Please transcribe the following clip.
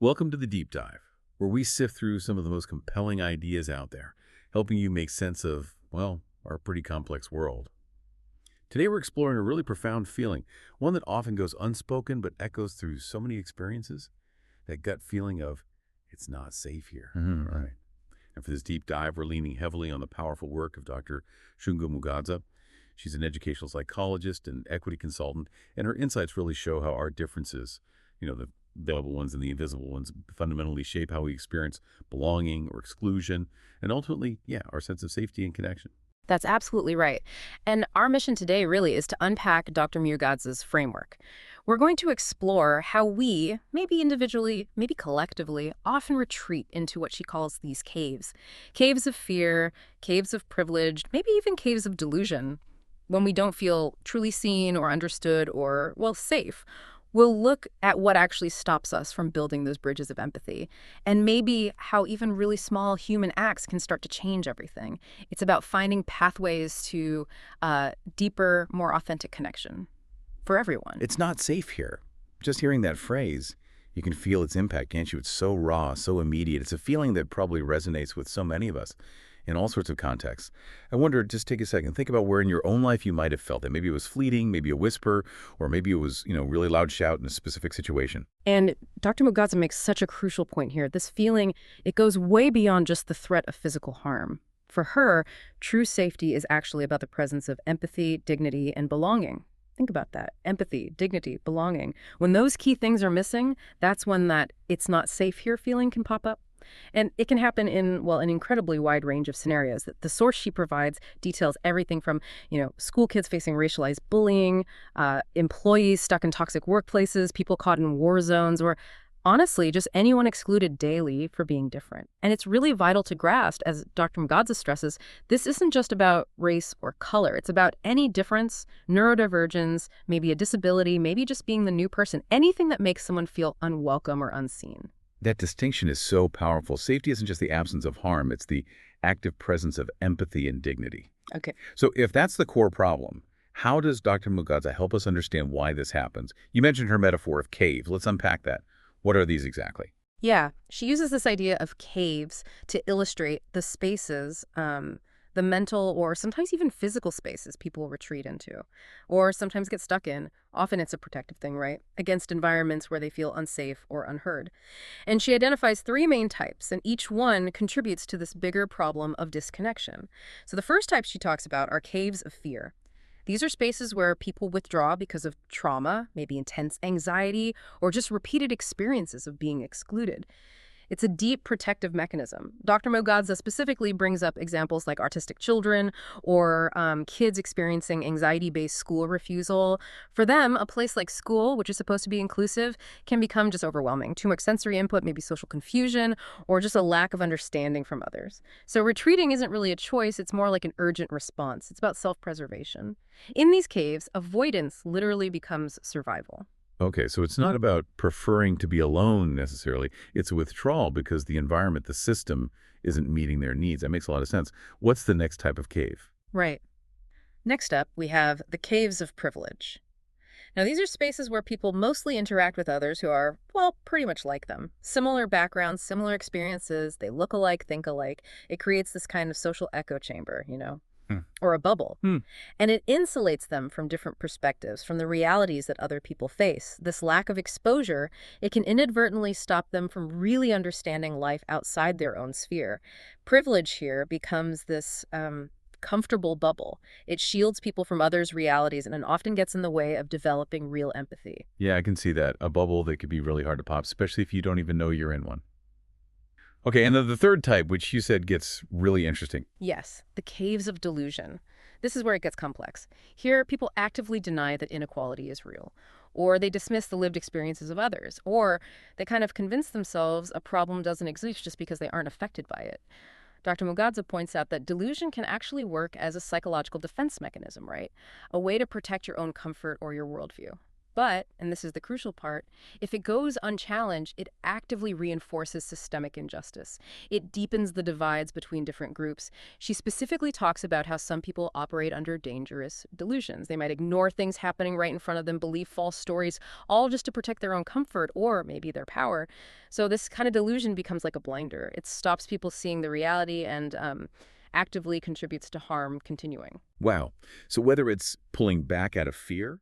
Welcome to the Deep Dive, where we sift through some of the most compelling ideas out there, helping you make sense of, well, our pretty complex world. Today we're exploring a really profound feeling, one that often goes unspoken but echoes through so many experiences, that gut feeling of, it's not safe here. Right. And for this deep dive, we're leaning heavily on the powerful work of Dr. Shungu. She's an educational psychologist and equity consultant, and her insights really show how our differences, the visible ones and the invisible ones, fundamentally shape how we experience belonging or exclusion, and ultimately, our sense of safety and connection. That's absolutely right. And our mission today really is to unpack Dr. Murgadz's framework. We're going to explore how we, maybe individually, maybe collectively, often retreat into what she calls these caves. Caves of fear, caves of privilege, maybe even caves of delusion. When we don't feel truly seen or understood or, well, safe, we'll look at what actually stops us from building those bridges of empathy, and maybe how even really small human acts can start to change everything. It's about finding pathways to deeper, more authentic connection for everyone. It's not safe here. Just hearing that phrase, you can feel its impact, can't you? It's so raw, so immediate. It's a feeling that probably resonates with so many of us in all sorts of contexts. I wonder, just take a second, think about where in your own life you might have felt it. Maybe it was fleeting, maybe a whisper, or maybe it was, really loud shout in a specific situation. And Dr. Mugadza makes such a crucial point here. This feeling, it goes way beyond just the threat of physical harm. For her, true safety is actually about the presence of empathy, dignity, and belonging. Think about that. Empathy, dignity, belonging. When those key things are missing, that's when that it's not safe here feeling can pop up. And it can happen in, well, an incredibly wide range of scenarios. The source she provides details everything from, school kids facing racialized bullying, employees stuck in toxic workplaces, people caught in war zones, or honestly, just anyone excluded daily for being different. And it's really vital to grasp, as Dr. Mgadza stresses, this isn't just about race or color. It's about any difference, neurodivergence, maybe a disability, maybe just being the new person, anything that makes someone feel unwelcome or unseen. That distinction is so powerful. Safety isn't just the absence of harm, it's the active presence of empathy and dignity. Okay. So if that's the core problem, how does Dr. Mugadza help us understand why this happens? You mentioned her metaphor of cave. Let's unpack that. What are these exactly? Yeah, she uses this idea of caves to illustrate the spaces, the mental or sometimes even physical spaces people retreat into, or sometimes get stuck in. Often it's a protective thing, right? Against environments where they feel unsafe or unheard. And she identifies three main types, and each one contributes to this bigger problem of disconnection. So the first type she talks about are caves of fear. These are spaces where people withdraw because of trauma, maybe intense anxiety, or just repeated experiences of being excluded. It's a deep protective mechanism. Dr. Mugadza specifically brings up examples like autistic children or kids experiencing anxiety-based school refusal. For them, a place like school, which is supposed to be inclusive, can become just overwhelming. Too much sensory input, maybe social confusion, or just a lack of understanding from others. So retreating isn't really a choice, it's more like an urgent response. It's about self-preservation. In these caves, avoidance literally becomes survival. Okay, so it's not about preferring to be alone necessarily. It's a withdrawal because the environment, the system, isn't meeting their needs. That makes a lot of sense. What's the next type of cave? Right. Next up, we have the caves of privilege. Now, these are spaces where people mostly interact with others who are, well, pretty much like them. Similar backgrounds, similar experiences, they look alike, think alike. It creates this kind of social echo chamber, or a bubble. And it insulates them from different perspectives, from the realities that other people face. This lack of exposure, it can inadvertently stop them from really understanding life outside their own sphere. Privilege here becomes this comfortable bubble. It shields people from others' realities and often gets in the way of developing real empathy. Yeah, I can see that. A bubble that could be really hard to pop, especially if you don't even know you're in one. Okay, and then the third type, which you said gets really interesting. Yes, the caves of delusion. This is where it gets complex. Here, people actively deny that inequality is real, or they dismiss the lived experiences of others, or they kind of convince themselves a problem doesn't exist just because they aren't affected by it. Dr. Mugadza points out that delusion can actually work as a psychological defense mechanism, right? A way to protect your own comfort or your worldview. But, and this is the crucial part, if it goes unchallenged, it actively reinforces systemic injustice. It deepens the divides between different groups. She specifically talks about how some people operate under dangerous delusions. They might ignore things happening right in front of them, believe false stories, all just to protect their own comfort or maybe their power. So this kind of delusion becomes like a blinder. It stops people seeing the reality and actively contributes to harm continuing. Wow. So whether it's pulling back out of fear,